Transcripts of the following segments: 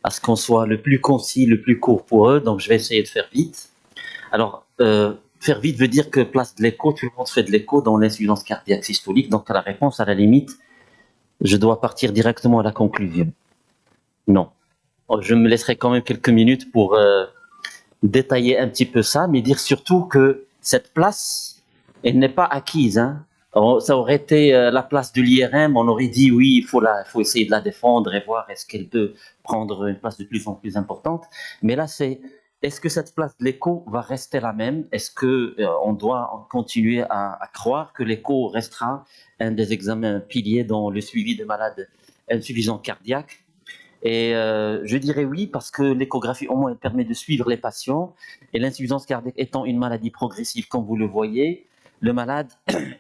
à ce qu'on soit le plus concis, le plus court pour eux, donc je vais essayer de faire vite. Alors, faire vite veut dire que place de l'écho, tout le monde fait de l'écho dans l'insuffisance cardiaque systolique, donc à la réponse, à la limite, je dois partir directement à la conclusion. Non. Je me laisserai quand même quelques minutes pour détailler un petit peu ça, mais dire surtout que cette place, elle n'est pas acquise. Hein. Alors, ça aurait été la place de l'IRM, on aurait dit oui, il faut essayer de la défendre et voir est-ce qu'elle peut prendre une place de plus en plus importante. Mais là, c'est est-ce que cette place de l'écho va rester la même? Est-ce que on doit continuer à croire que l'écho restera un des examens piliers dans le suivi de malades insuffisants cardiaques? Et je dirais oui parce que l'échographie au moins elle permet de suivre les patients et l'insuffisance cardiaque étant une maladie progressive comme vous le voyez, le malade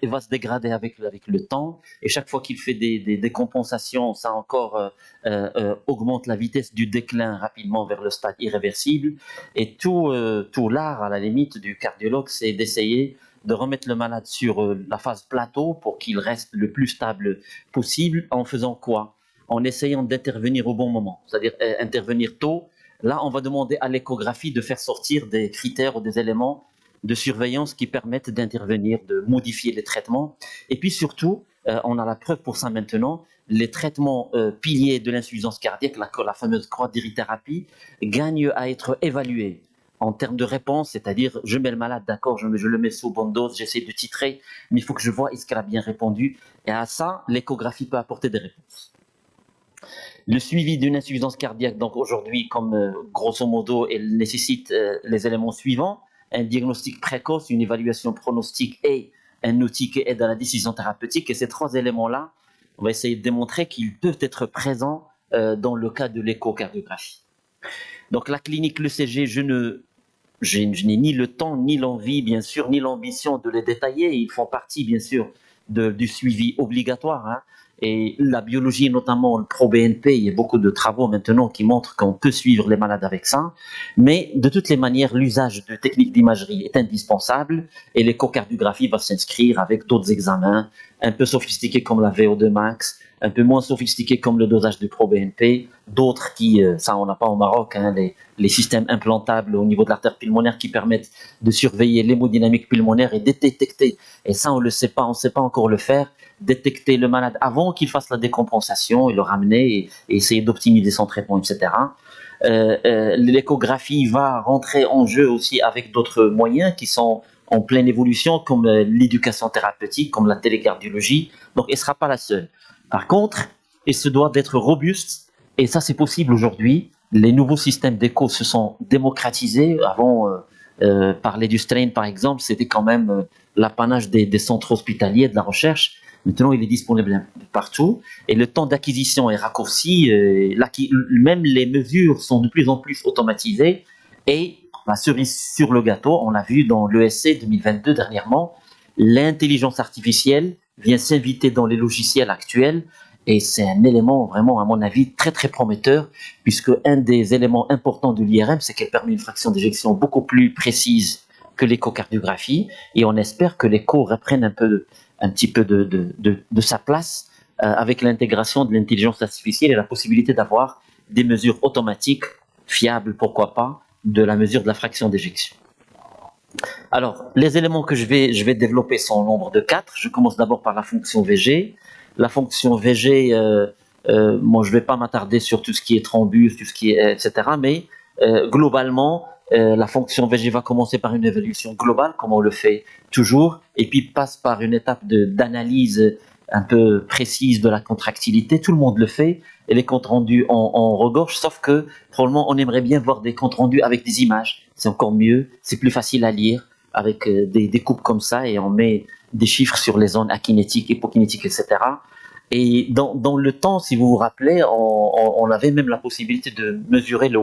il va se dégrader avec le temps et chaque fois qu'il fait des compensations, ça encore augmente la vitesse du déclin rapidement vers le stade irréversible et tout l'art à la limite du cardiologue c'est d'essayer de remettre le malade sur la phase plateau pour qu'il reste le plus stable possible en faisant quoi? En essayant d'intervenir au bon moment, c'est-à-dire intervenir tôt. Là, on va demander à l'échographie de faire sortir des critères ou des éléments de surveillance qui permettent d'intervenir, de modifier les traitements. Et puis surtout, on a la preuve pour ça maintenant, les traitements piliers de l'insuffisance cardiaque, la fameuse croix-thérapie, gagnent à être évalués en termes de réponse, c'est-à-dire je mets le malade, d'accord, je le mets sous bonne dose, j'essaie de titrer, mais il faut que je vois est-ce qu'elle a bien répondu. Et à ça, l'échographie peut apporter des réponses. Le suivi d'une insuffisance cardiaque, donc aujourd'hui, comme grosso modo, elle nécessite les éléments suivants, un diagnostic précoce, une évaluation pronostique et un outil qui aide à la décision thérapeutique. Et ces trois éléments-là, on va essayer de démontrer qu'ils peuvent être présents dans le cas de l'échocardiographie. Donc la clinique, l'ECG, je n'ai ni le temps, ni l'envie, bien sûr, ni l'ambition de les détailler. Ils font partie, bien sûr, du suivi obligatoire. Hein. Et la biologie, notamment le pro-BNP, il y a beaucoup de travaux maintenant qui montrent qu'on peut suivre les malades avec ça. Mais de toutes les manières, l'usage de techniques d'imagerie est indispensable et l'échocardiographie va s'inscrire avec d'autres examens un peu sophistiqués comme la VO2 max, un peu moins sophistiqués comme le dosage du pro-BNP, d'autres qui, ça on n'a pas au Maroc, hein, les systèmes implantables au niveau de l'artère pulmonaire qui permettent de surveiller l'hémodynamique pulmonaire et de détecter, et ça on ne sait pas encore le faire, détecter le malade avant qu'il fasse la décompensation et le ramener et essayer d'optimiser son traitement, etc. L'échographie va rentrer en jeu aussi avec d'autres moyens qui sont en pleine évolution, comme l'éducation thérapeutique, comme la télécardiologie. Donc, elle ne sera pas la seule. Par contre, elle se doit d'être robuste, et ça, c'est possible aujourd'hui. Les nouveaux systèmes d'écho se sont démocratisés. Avant, parler du strain, par exemple, c'était quand même l'apanage des centres hospitaliers, de la recherche. Maintenant, il est disponible partout et le temps d'acquisition est raccourci. Même les mesures sont de plus en plus automatisées. Et la cerise sur le gâteau, on l'a vu dans l'ESC 2022 dernièrement, l'intelligence artificielle vient s'inviter dans les logiciels actuels et c'est un élément vraiment, à mon avis, très très prometteur puisque un des éléments importants de l'IRM, c'est qu'elle permet une fraction d'éjection beaucoup plus précise que l'échocardiographie et on espère que l'écho reprenne un petit peu de sa place avec l'intégration de l'intelligence artificielle et la possibilité d'avoir des mesures automatiques, fiables, pourquoi pas, de la mesure de la fraction d'éjection. Alors, les éléments que je vais développer sont au nombre de 4. Je commence d'abord par la fonction VG. La fonction VG, moi je ne vais pas m'attarder sur tout ce qui est thrombus, tout ce qui est, etc. Mais globalement, la fonction VG va commencer par une évaluation globale, comme on le fait toujours, et puis passe par une étape d'analyse un peu précise de la contractilité. Tout le monde le fait, et les comptes rendus en regorge, sauf que probablement on aimerait bien voir des comptes rendus avec des images. C'est encore mieux, c'est plus facile à lire avec des coupes comme ça, et on met des chiffres sur les zones akinétiques, hypokinétiques, etc. Et dans le temps, si vous vous rappelez, on avait même la possibilité de mesurer le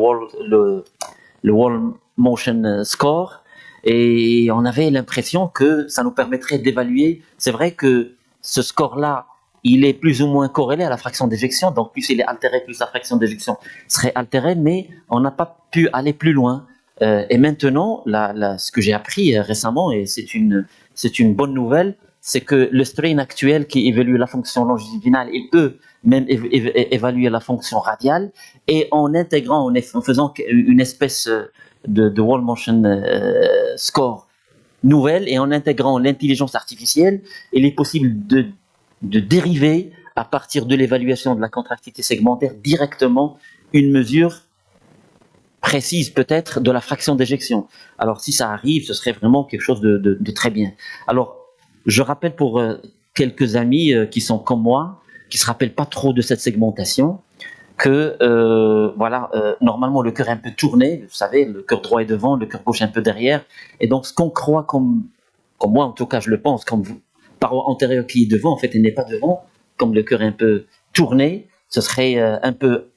wall motion score, et on avait l'impression que ça nous permettrait d'évaluer. C'est vrai que ce score-là, il est plus ou moins corrélé à la fraction d'éjection, donc plus il est altéré, plus la fraction d'éjection serait altérée, mais on n'a pas pu aller plus loin. Et maintenant, ce que j'ai appris récemment, et c'est une bonne nouvelle, c'est que le strain actuel qui évalue la fonction longitudinale, il peut même évaluer la fonction radiale, et en intégrant, en faisant une espèce de wall motion score nouvelle, et en intégrant l'intelligence artificielle, il est possible de dériver à partir de l'évaluation de la contractilité segmentaire directement une mesure précise peut-être de la fraction d'éjection. Alors si ça arrive, ce serait vraiment quelque chose de très bien. Alors je rappelle pour quelques amis qui sont comme moi, qui se rappellent pas trop de cette segmentation, que voilà, normalement le cœur est un peu tourné, vous savez, le cœur droit est devant, le cœur gauche est un peu derrière, et donc ce qu'on croit comme moi en tout cas je le pense, comme paroi antérieure qui est devant, en fait elle n'est pas devant, comme le cœur est un peu tourné, ce serait un peu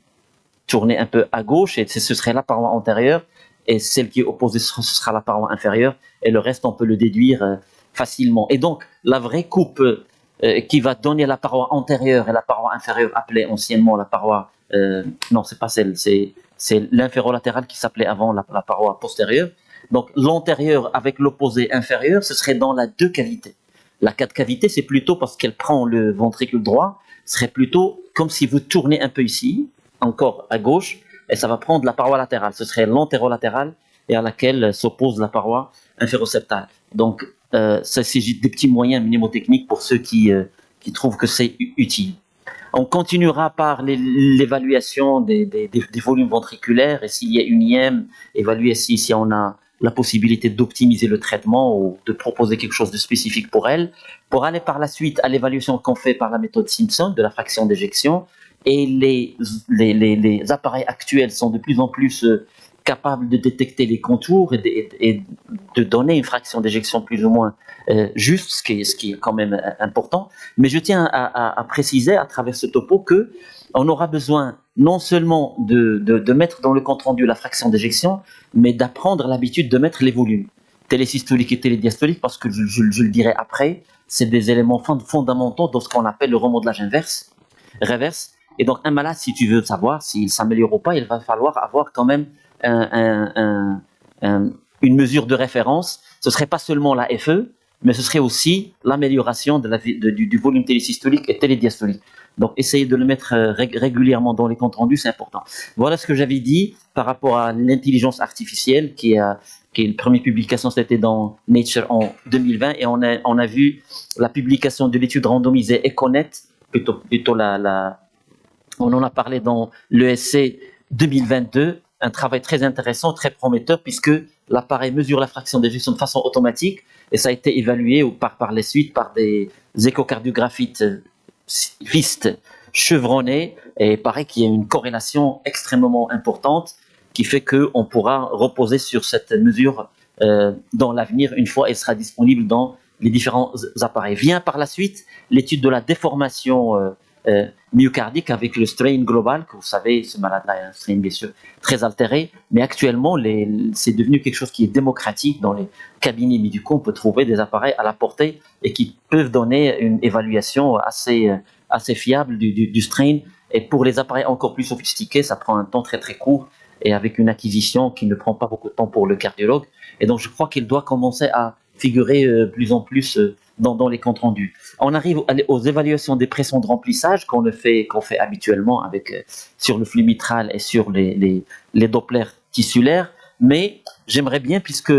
tourné un peu à gauche, et ce serait la paroi antérieure, et celle qui est opposée, ce sera la paroi inférieure, et le reste, on peut le déduire facilement. Et donc, la vraie coupe qui va donner la paroi antérieure et la paroi inférieure, appelée anciennement la paroi, non, c'est pas celle, c'est l'inférolatéral qui s'appelait avant la paroi postérieure. Donc, l'antérieur avec l'opposé inférieur, ce serait dans la deux cavités. La quatre cavité, c'est plutôt parce qu'elle prend le ventricule droit, ce serait plutôt comme si vous tournez un peu ici, encore à gauche, et ça va prendre la paroi latérale. Ce serait l'antérolatérale, et à laquelle s'oppose la paroi inféroseptale. Donc, ça c'est des petits moyens mnémotechniques pour ceux qui trouvent que c'est utile. On continuera par l'évaluation des volumes ventriculaires, et s'il y a une IM, évaluer si on a la possibilité d'optimiser le traitement ou de proposer quelque chose de spécifique pour elle, pour aller par la suite à l'évaluation qu'on fait par la méthode Simpson de la fraction d'éjection. Et les appareils actuels sont de plus en plus capables de détecter les contours et de donner une fraction d'éjection plus ou moins juste, ce qui est quand même important. Mais je tiens à préciser à travers ce topo que on aura besoin non seulement de mettre dans le compte-rendu la fraction d'éjection, mais d'apprendre l'habitude de mettre les volumes télésystoliques et télédiastoliques, parce que je le dirai après, c'est des éléments fondamentaux dans ce qu'on appelle le remodelage reverse. Et donc, un malade, si tu veux savoir s'il s'améliore ou pas, il va falloir avoir quand même une mesure de référence. Ce ne serait pas seulement la FE, mais ce serait aussi l'amélioration du volume télésystolique et télédiastolique. Donc, essayez de le mettre régulièrement dans les comptes rendus, c'est important. Voilà ce que j'avais dit par rapport à l'intelligence artificielle, qui est une première publication, c'était dans Nature en 2020, et on a vu la publication de l'étude randomisée EcoNet, plutôt on en a parlé dans l'ESC 2022, un travail très intéressant, très prometteur, puisque l'appareil mesure la fraction d'éjection de façon automatique, et ça a été évalué par la suite par des échocardiographies chevronnés, et il paraît qu'il y a une corrélation extrêmement importante qui fait qu'on pourra reposer sur cette mesure dans l'avenir, une fois elle sera disponible dans les différents appareils. Vient par la suite l'étude de la déformation myocardique avec le strain global, que vous savez, ce malade-là a un strain bien sûr très altéré, mais actuellement c'est devenu quelque chose qui est démocratique dans les cabinets médicaux. On peut trouver des appareils à la portée et qui peuvent donner une évaluation assez fiable du strain, et pour les appareils encore plus sophistiqués, ça prend un temps très très court, et avec une acquisition qui ne prend pas beaucoup de temps pour le cardiologue, et donc je crois qu'il doit commencer à figurer plus en plus dans les comptes rendus. On arrive aux évaluations des pressions de remplissage qu'on fait habituellement sur le flux mitral et sur les Doppler tissulaires, mais j'aimerais bien, puisque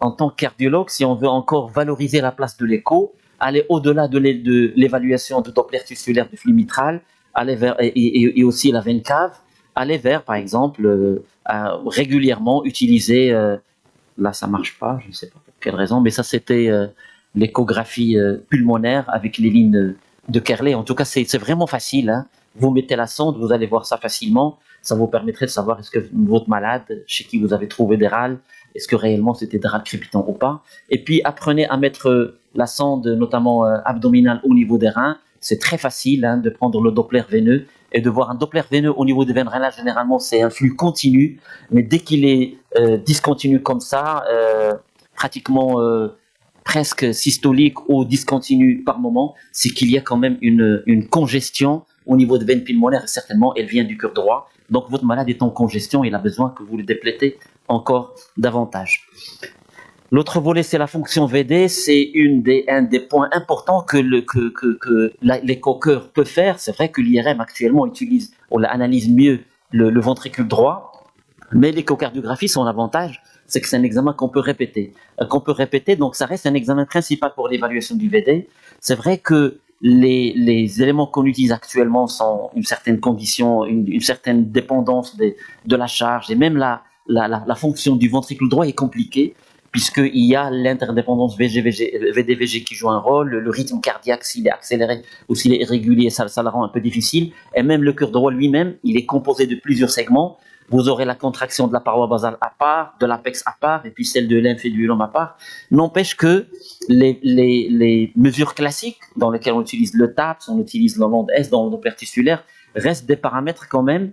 en tant que cardiologue, si on veut encore valoriser la place de l'écho, aller au-delà de l'évaluation de Doppler tissulaire du flux mitral, aller vers, et aussi la veine cave, aller vers, par exemple, régulièrement utiliser, là ça marche pas, je ne sais pas pour quelle raison, mais ça c'était l'échographie pulmonaire avec les lignes de Kerley. En tout cas, c'est vraiment facile, hein. Vous mettez la sonde, vous allez voir ça facilement. Ça vous permettrait de savoir est-ce que votre malade, chez qui vous avez trouvé des râles, est-ce que réellement c'était des râles crépitants ou pas. Et puis apprenez à mettre la sonde, notamment abdominale, au niveau des reins. C'est très facile, hein, de prendre le Doppler veineux et de voir un Doppler veineux au niveau des veines rénales. Généralement, c'est un flux continu, mais dès qu'il est discontinu comme ça, pratiquement presque systolique ou discontinu par moment, c'est qu'il y a quand même une congestion au niveau de veine pulmonaire, et certainement elle vient du cœur droit. Donc votre malade est en congestion, il a besoin que vous le déplétez encore davantage. L'autre volet, c'est la fonction VD. C'est un des points importants que l'écho-cœur peut faire. C'est vrai que l'IRM actuellement on analyse mieux le ventricule droit, mais l'échocardiographie, son avantage, c'est que c'est un examen qu'on peut répéter. Donc ça reste un examen principal pour l'évaluation du VD. C'est vrai que les éléments qu'on utilise actuellement sont une certaine condition, une certaine dépendance de la charge, et même la fonction du ventricule droit est compliquée, puisqu'il y a l'interdépendance VD-VG qui joue un rôle, le rythme cardiaque, s'il est accéléré ou s'il est irrégulier, ça le rend un peu difficile, et même le cœur droit lui-même, il est composé de plusieurs segments. Vous aurez la contraction de la paroi basale à part, de l'apex à part, et puis celle de l'infédulum à part. N'empêche que les mesures classiques, dans lesquelles on utilise le TAPS, on utilise le long S dans le Doppler tissulaire, restent des paramètres quand même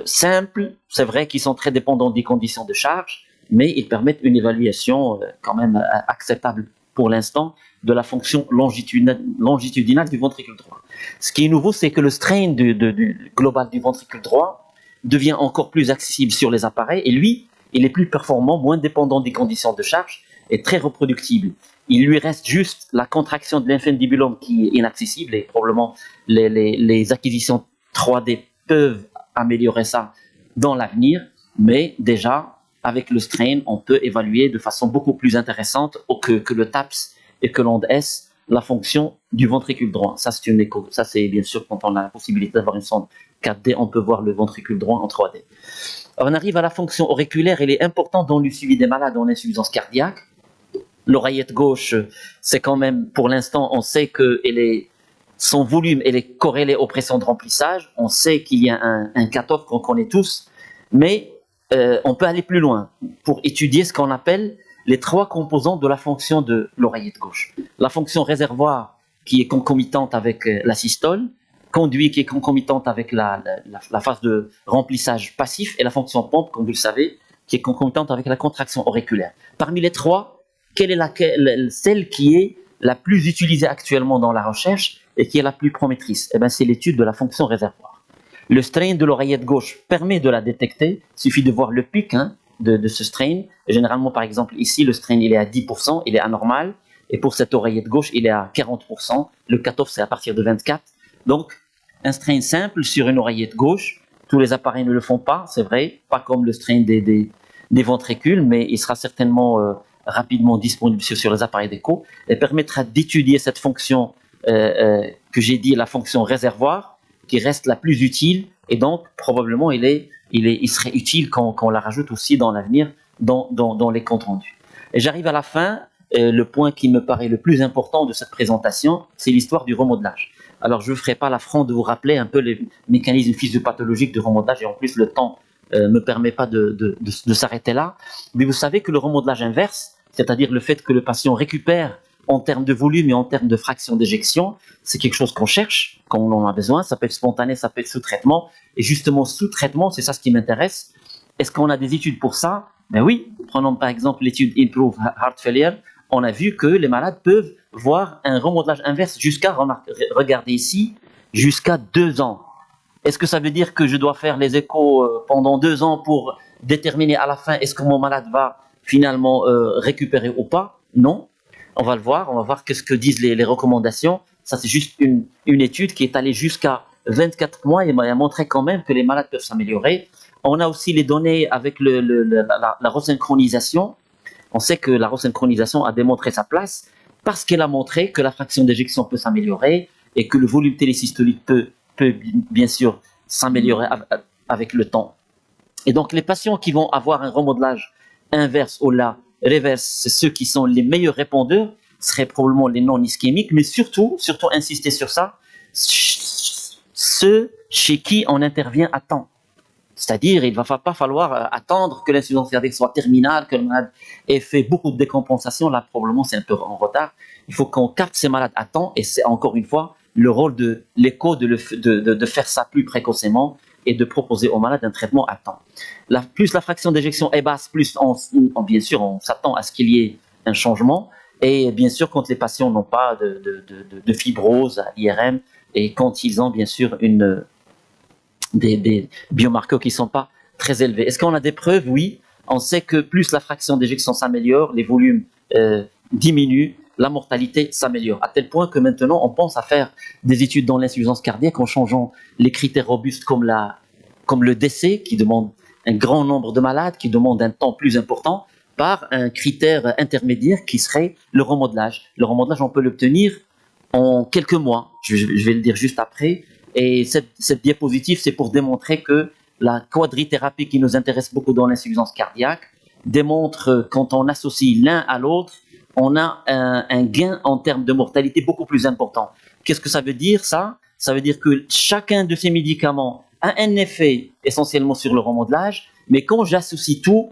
simples. C'est vrai qu'ils sont très dépendants des conditions de charge, mais ils permettent une évaluation quand même acceptable pour l'instant de la fonction longitudinale du ventricule droit. Ce qui est nouveau, c'est que le strain du global du ventricule droit devient encore plus accessible sur les appareils, et lui, il est plus performant, moins dépendant des conditions de charge, et très reproductible. Il lui reste juste la contraction de l'infundibulum qui est inaccessible, et probablement les acquisitions 3D peuvent améliorer ça dans l'avenir, mais déjà, avec le strain, on peut évaluer de façon beaucoup plus intéressante que le TAPS et que l'onde-S la fonction du ventricule droit. Ça, c'est une écho. Ça, c'est bien sûr quand on a la possibilité d'avoir une sonde 4D, on peut voir le ventricule droit en 3D. Alors, on arrive à la fonction auriculaire. Elle est importante dans le suivi des malades en insuffisance cardiaque. L'oreillette gauche, c'est quand même, pour l'instant, on sait que son volume, elle est corrélée aux pressions de remplissage. On sait qu'il y a un cutoff qu'on connaît tous, mais on peut aller plus loin pour étudier ce qu'on appelle les trois composants de la fonction de l'oreillette gauche. La fonction réservoir qui est concomitante avec la systole, conduit qui est concomitante avec la phase de remplissage passif, et la fonction pompe, comme vous le savez, qui est concomitante avec la contraction auriculaire. Parmi les trois, quelle est celle qui est la plus utilisée actuellement dans la recherche et qui est la plus promettrice? Eh bien, c'est l'étude de la fonction réservoir. Le strain de l'oreillette gauche permet de la détecter. Il suffit de voir le pic de ce strain. Généralement, par exemple, ici, le strain il est à 10%, il est anormal. Et pour cette oreillette gauche, il est à 40%. Le cutoff, c'est à partir de 24. Donc, un strain simple sur une oreillette gauche. Tous les appareils ne le font pas, c'est vrai. Pas comme le strain des ventricules, mais il sera certainement rapidement disponible sur les appareils d'écho et permettra d'étudier cette fonction que j'ai dit, la fonction réservoir, qui reste la plus utile, et donc probablement il serait utile qu'on la rajoute aussi dans l'avenir dans les comptes rendus. Et j'arrive à la fin, le point qui me paraît le plus important de cette présentation, c'est l'histoire du remodelage. Alors je ne ferai pas l'affront de vous rappeler un peu les mécanismes physiopathologiques du remodelage, et en plus le temps me permet pas de s'arrêter là, mais vous savez que le remodelage inverse, c'est-à-dire le fait que le patient récupère en termes de volume et en termes de fraction d'éjection, c'est quelque chose qu'on cherche, quand on en a besoin. Ça peut être spontané, ça peut être sous traitement, et justement sous traitement, c'est ça ce qui m'intéresse. Est-ce qu'on a des études pour ça? Ben oui, prenons par exemple l'étude Improve Heart Failure. On a vu que les malades peuvent voir un remodelage inverse jusqu'à, regardez ici, jusqu'à 2 ans. Est-ce que ça veut dire que je dois faire les échos pendant 2 ans pour déterminer à la fin est-ce que mon malade va finalement récupérer ou pas? Non. On va voir qu'est-ce que disent les recommandations. Ça, c'est juste une étude qui est allée jusqu'à 24 mois et m'a montré quand même que les malades peuvent s'améliorer. On a aussi les données avec la resynchronisation. On sait que la resynchronisation a démontré sa place parce qu'elle a montré que la fraction d'éjection peut s'améliorer et que le volume télésystolique peut bien sûr s'améliorer avec le temps. Et donc, les patients qui vont avoir un remodelage inverse ou la reverse, c'est ceux qui sont les meilleurs répondeurs, seraient probablement les non ischémiques, mais surtout insister sur ça, ceux chez qui on intervient à temps. C'est-à-dire, il ne va pas falloir attendre que l'insuffisance cardiaque soit terminale, que le malade ait fait beaucoup de décompensation. Là, probablement, c'est un peu en retard. Il faut qu'on capte ces malades à temps, et c'est encore une fois le rôle de l'écho de faire ça plus précocement et de proposer aux malades un traitement à temps. Plus la fraction d'éjection est basse, plus bien sûr on s'attend à ce qu'il y ait un changement. Et bien sûr, quand les patients n'ont pas de fibrose à l'IRM et quand ils ont bien sûr des biomarqueurs qui ne sont pas très élevés. Est-ce qu'on a des preuves? Oui. On sait que plus la fraction d'éjection s'améliore, les volumes diminuent, la mortalité s'améliore. À tel point que maintenant, on pense à faire des études dans l'insuffisance cardiaque en changeant les critères robustes comme le décès, qui demande un grand nombre de malades, qui demande un temps plus important, par un critère intermédiaire qui serait le remodelage. Le remodelage, on peut l'obtenir en quelques mois. Je vais le dire juste après. Et cette diapositive, c'est pour démontrer que la quadrithérapie qui nous intéresse beaucoup dans l'insuffisance cardiaque démontre quand on associe l'un à l'autre, on a un gain en termes de mortalité beaucoup plus important. Qu'est-ce que ça veut dire, ça? Ça veut dire que chacun de ces médicaments a un effet essentiellement sur le remodelage, mais quand j'associe tout,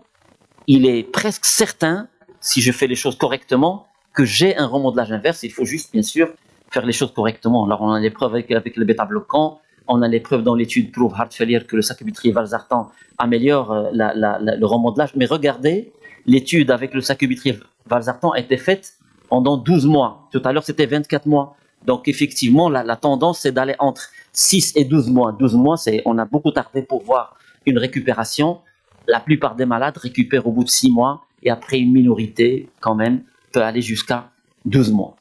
il est presque certain, si je fais les choses correctement, que j'ai un remodelage inverse. Il faut juste, bien sûr, faire les choses correctement. Alors, on a les preuves avec le bêta-bloquant, on a les preuves dans l'étude Prove Heart Failure que le sacubitril/valsartan améliore le remodelage. Mais regardez, l'étude avec le sacubitril/valsartan a été faite pendant 12 mois. Tout à l'heure, c'était 24 mois. Donc, effectivement, la tendance, c'est d'aller entre 6 et 12 mois. 12 mois, on a beaucoup tardé pour voir une récupération. La plupart des malades récupèrent au bout de 6 mois et après une minorité, quand même, peut aller jusqu'à 12 mois.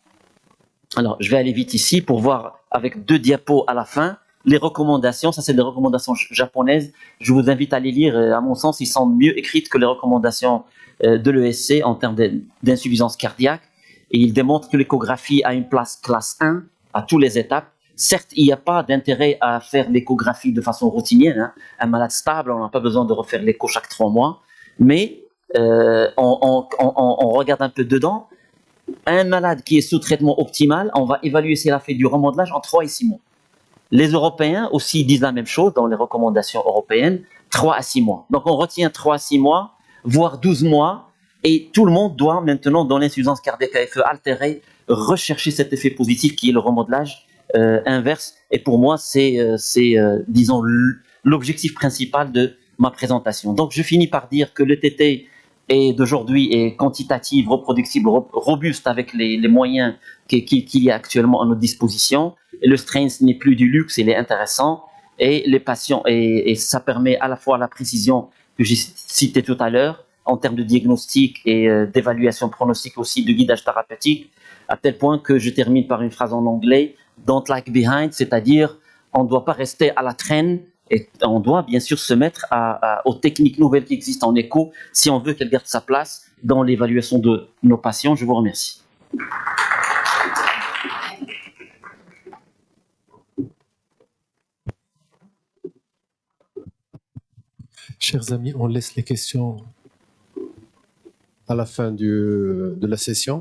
Alors, je vais aller vite ici pour voir avec 2 diapos à la fin les recommandations. Ça, c'est des recommandations japonaises. Je vous invite à les lire. À mon sens, ils sont mieux écrites que les recommandations de l'ESC en termes d'insuffisance cardiaque. Et ils démontrent que l'échographie a une place classe 1 à toutes les étapes. Certes, il n'y a pas d'intérêt à faire l'échographie de façon routinière. Hein. Un malade stable, on n'a pas besoin de refaire l'écho chaque 3 mois. Mais on regarde un peu dedans. Un malade qui est sous traitement optimal, on va évaluer s'il a fait du remodelage en 3 et 6 mois. Les Européens aussi disent la même chose dans les recommandations européennes, 3 à 6 mois. Donc on retient 3 à 6 mois, voire 12 mois, et tout le monde doit maintenant, dans l'insuffisance cardiaque à effet altéré, rechercher cet effet positif qui est le remodelage inverse. Et pour moi, c'est disons, l'objectif principal de ma présentation. Donc je finis par dire que le TT d'aujourd'hui est quantitative, reproductible, robuste avec les moyens qu'il y a actuellement à notre disposition. Et le strain, ce n'est plus du luxe, il est intéressant. Et les patients, et ça permet à la fois la précision que j'ai citée tout à l'heure, en termes de diagnostic et d'évaluation pronostique aussi, de guidage thérapeutique, à tel point que je termine par une phrase en anglais, don't lag behind, c'est-à-dire on ne doit pas rester à la traîne, et on doit bien sûr se mettre aux techniques nouvelles qui existent en écho si on veut qu'elle garde sa place dans l'évaluation de nos patients. Je vous remercie. Chers amis, on laisse les questions à la fin de la session.